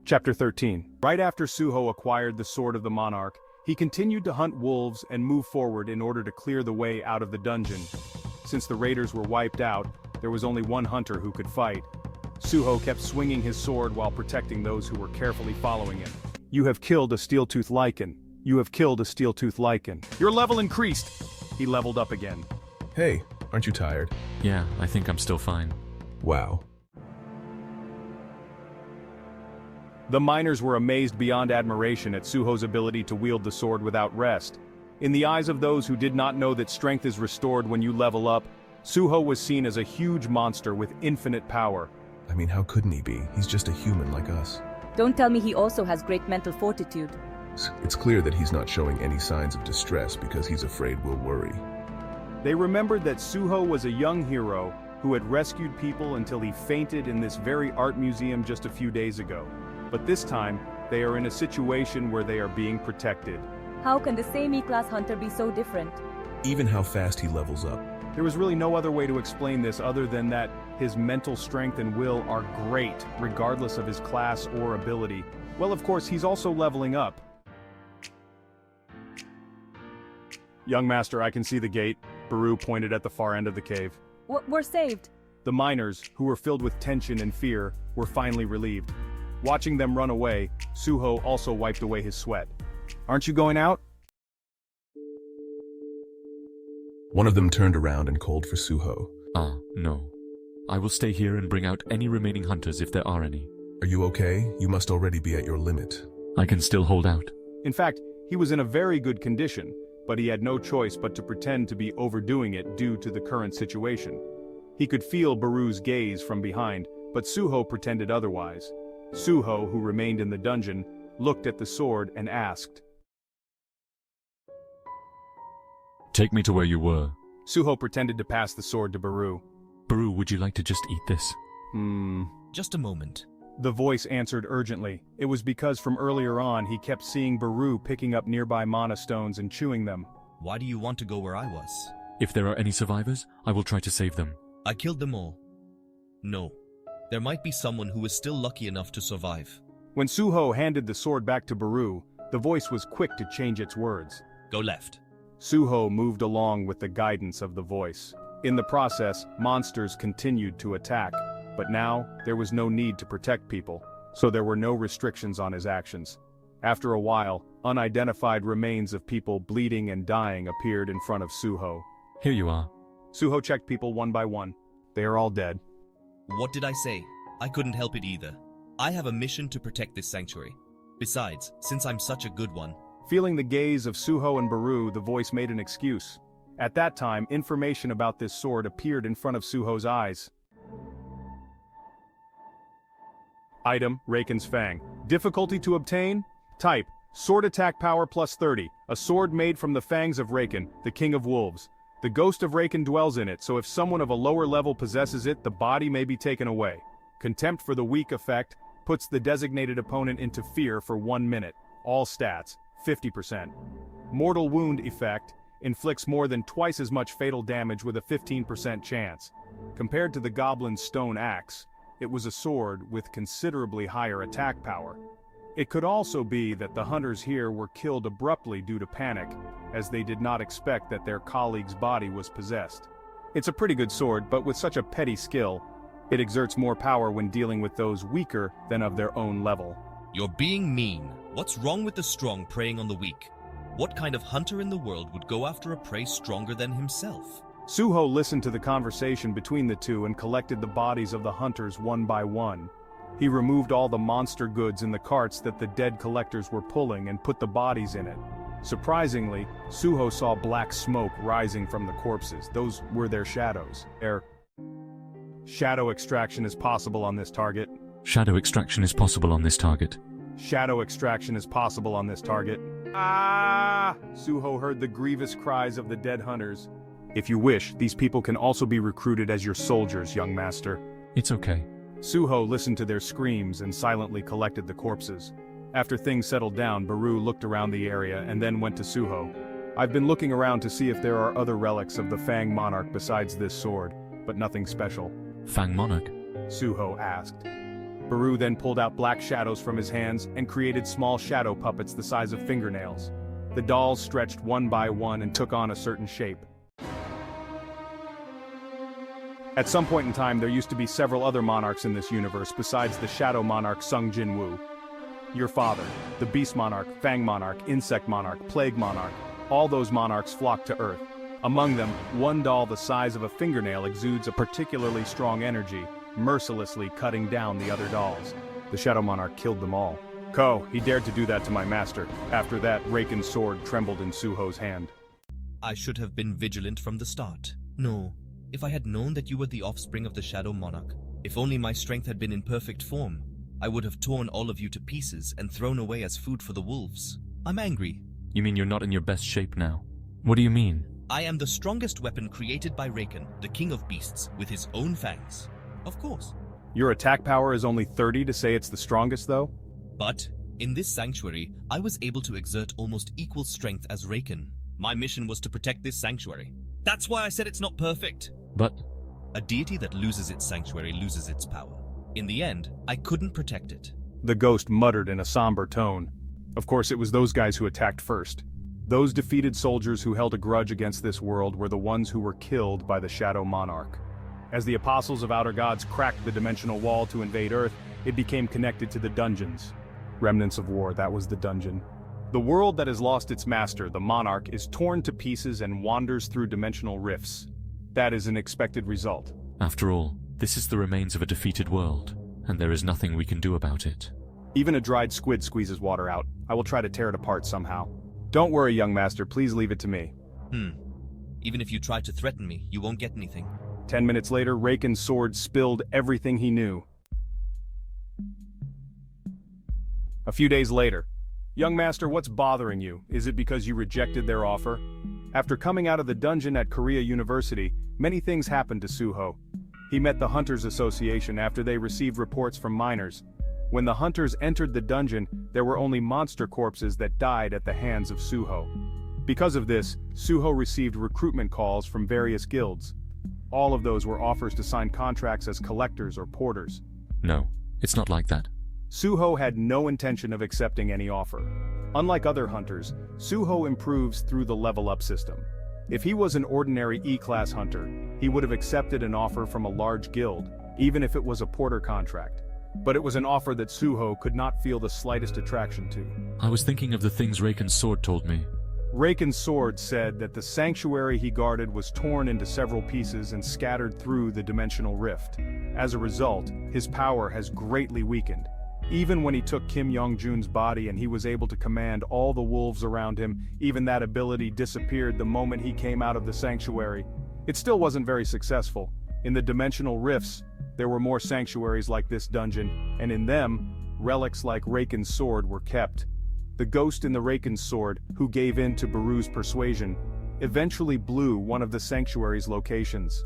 Chapter 13. Right after Suho acquired the Sword of the Monarch, he continued to hunt wolves and move forward in order to clear the way out of the dungeon. Since the raiders were wiped out, there was only one hunter who could fight. Suho kept swinging his sword while protecting those who were carefully following him. You have killed a steel-tooth lichen. You have killed a steel-tooth lichen. Your level increased! He leveled up again. Hey, aren't you tired? Yeah, I think I'm still fine. Wow. The miners were amazed beyond admiration at Suho's ability to wield the sword without rest. In the eyes of those who did not know that strength is restored when you level up, Suho was seen as a huge monster with infinite power. I mean, how couldn't he be? He's just a human like us. Don't tell me he also has great mental fortitude. It's clear that he's not showing any signs of distress because he's afraid we'll worry. They remembered that Suho was a young hero who had rescued people until he fainted in this very art museum just a few days ago. But this time, they are in a situation where they are being protected. How can the same E-class hunter be so different? Even how fast he levels up. There was really no other way to explain this other than that his mental strength and will are great, regardless of his class or ability. Well, of course, he's also leveling up. Young master, I can see the gate. Baru pointed at the far end of the cave. We're saved. The miners, who were filled with tension and fear, were finally relieved. Watching them run away, Suho also wiped away his sweat. Aren't you going out? One of them turned around and called for Suho. No. I will stay here and bring out any remaining hunters if there are any. Are you okay? You must already be at your limit. I can still hold out. In fact, he was in a very good condition, but he had no choice but to pretend to be overdoing it due to the current situation. He could feel Baru's gaze from behind, but Suho pretended otherwise. Suho, who remained in the dungeon, looked at the sword and asked. Take me to where you were. Suho pretended to pass the sword to Baru. Baru, would you like to just eat this? Just a moment. The voice answered urgently. It was because from earlier on he kept seeing Baru picking up nearby mana stones and chewing them. Why do you want to go where I was? If there are any survivors, I will try to save them. I killed them all. No. There might be someone who is still lucky enough to survive. When Suho handed the sword back to Baru, the voice was quick to change its words. Go left. Suho moved along with the guidance of the voice. In the process, monsters continued to attack, but now there was no need to protect people, so there were no restrictions on his actions. After a while, unidentified remains of people bleeding and dying appeared in front of Suho. Here you are. Suho checked people one by one. They are all dead. What did I say? I couldn't help it either. I have a mission to protect this sanctuary. Besides, since I'm such a good one. Feeling the gaze of Suho and Baru, the voice made an excuse. At that time, information about this sword appeared in front of Suho's eyes. Item, Raken's Fang. Difficulty to obtain? Type, sword attack power plus 30. A sword made from the fangs of Raken, the king of wolves. The ghost of Raken dwells in it, so if someone of a lower level possesses it, the body may be taken away. Contempt for the weak effect puts the designated opponent into fear for 1 minute. All stats, 50%. Mortal wound effect inflicts more than twice as much fatal damage with a 15% chance. Compared to the goblin's stone axe, it was a sword with considerably higher attack power. It could also be that the hunters here were killed abruptly due to panic, as they did not expect that their colleague's body was possessed. It's a pretty good sword, but with such a petty skill, it exerts more power when dealing with those weaker than of their own level. You're being mean. What's wrong with the strong preying on the weak? What kind of hunter in the world would go after a prey stronger than himself? Suho listened to the conversation between the two and collected the bodies of the hunters one by one. He removed all the monster goods in the carts that the dead collectors were pulling and put the bodies in it. Surprisingly, Suho saw black smoke rising from the corpses. Those were their shadows. Shadow extraction is possible on this target. Shadow extraction is possible on this target. Shadow extraction is possible on this target. Ah! Suho heard the grievous cries of the dead hunters. If you wish, these people can also be recruited as your soldiers, young master. It's okay. Suho listened to their screams and silently collected the corpses. After things settled down, Baru looked around the area and then went to Suho. I've been looking around to see if there are other relics of the Fang Monarch besides this sword, but nothing special. Fang Monarch? Suho asked. Baru then pulled out black shadows from his hands and created small shadow puppets the size of fingernails. The dolls stretched one by one and took on a certain shape. At some point in time, there used to be several other monarchs in this universe besides the Shadow Monarch sung Jin-woo. Your father, the Beast Monarch, Fang Monarch, Insect Monarch, Plague Monarch, all those monarchs flocked to Earth. Among them, one doll the size of a fingernail exudes a particularly strong energy, mercilessly cutting down the other dolls. The Shadow Monarch killed them all. He dared to do that to my master. After that, Raken's sword trembled in Suho's hand. I should have been vigilant from the start. No, if I had known that you were the offspring of the Shadow Monarch, if only my strength had been in perfect form, I would have torn all of you to pieces and thrown away as food for the wolves. I'm angry. You mean you're not in your best shape now? What do you mean? I am the strongest weapon created by Raken, the king of beasts, with his own fangs. Of course. Your attack power is only 30 to say it's the strongest, though? But, in this sanctuary, I was able to exert almost equal strength as Raken. My mission was to protect this sanctuary. That's why I said it's not perfect. But a deity that loses its sanctuary loses its power. In the end, I couldn't protect it. The ghost muttered in a somber tone. Of course, it was those guys who attacked first. Those defeated soldiers who held a grudge against this world were the ones who were killed by the Shadow Monarch. As the apostles of outer gods cracked the dimensional wall to invade Earth, it became connected to the dungeons. Remnants of War, that was the dungeon. The world that has lost its master, the monarch, is torn to pieces and wanders through dimensional rifts. That is an expected result. after all, this is the remains of a defeated world, and there is nothing we can do about it. Even a dried squid squeezes water out. I will try to tear it apart somehow. Don't worry, young master, please leave it to me. Even if you try to threaten me, you won't get anything. 10 minutes later, Raken's sword spilled everything he knew. A few days later. Young master, what's bothering you? Is it because you rejected their offer? After coming out of the dungeon at Korea University, many things happened to Suho. He met the Hunters Association after they received reports from miners. When the hunters entered the dungeon, there were only monster corpses that died at the hands of Suho. Because of this, Suho received recruitment calls from various guilds. All of those were offers to sign contracts as collectors or porters. No, it's not like that. Suho had no intention of accepting any offer. Unlike other hunters, Suho improves through the level-up system. If he was an ordinary E-class hunter, he would have accepted an offer from a large guild, even if it was a porter contract. But it was an offer that Suho could not feel the slightest attraction to. I was thinking of the things Raken's sword told me. Raken's sword said that the sanctuary he guarded was torn into several pieces and scattered through the dimensional rift. As a result, his power has greatly weakened. Even when he took Kim Yong-jun's body and he was able to command all the wolves around him, even that ability disappeared the moment he came out of the sanctuary. It still wasn't very successful. In the dimensional rifts, there were more sanctuaries like this dungeon, and in them, relics like Raken's sword were kept. The ghost in the Raken's sword, who gave in to Baru's persuasion, eventually blew one of the sanctuary's locations.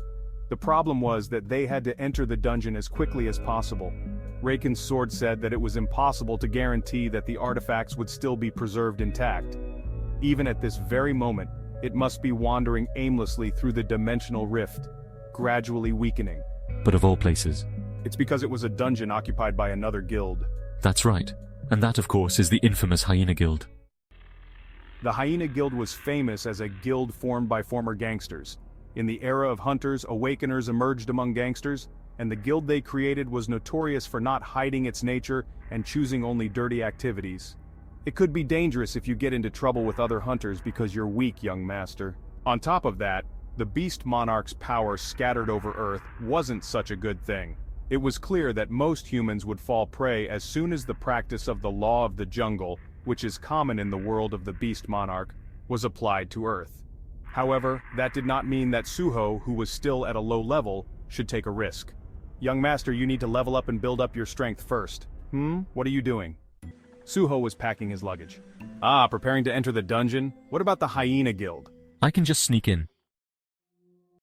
The problem was that they had to enter the dungeon as quickly as possible. Raken's sword said that it was impossible to guarantee that the artifacts would still be preserved intact. Even at this very moment, it must be wandering aimlessly through the dimensional rift, gradually weakening. But of all places. It's because it was a dungeon occupied by another guild. That's right. And that, of course, is the infamous Hyena Guild. The Hyena Guild was famous as a guild formed by former gangsters. In the era of hunters, awakeners emerged among gangsters, and the guild they created was notorious for not hiding its nature and choosing only dirty activities. It could be dangerous if you get into trouble with other hunters because you're weak, young master. On top of that, the Beast Monarch's power scattered over Earth wasn't such a good thing. It was clear that most humans would fall prey as soon as the practice of the law of the jungle, which is common in the world of the Beast Monarch, was applied to Earth. However, that did not mean that Suho, who was still at a low level, should take a risk. Young master, you need to level up and build up your strength first. What are you doing? Suho was packing his luggage. Preparing to enter the dungeon? What about the Hyena Guild? I can just sneak in.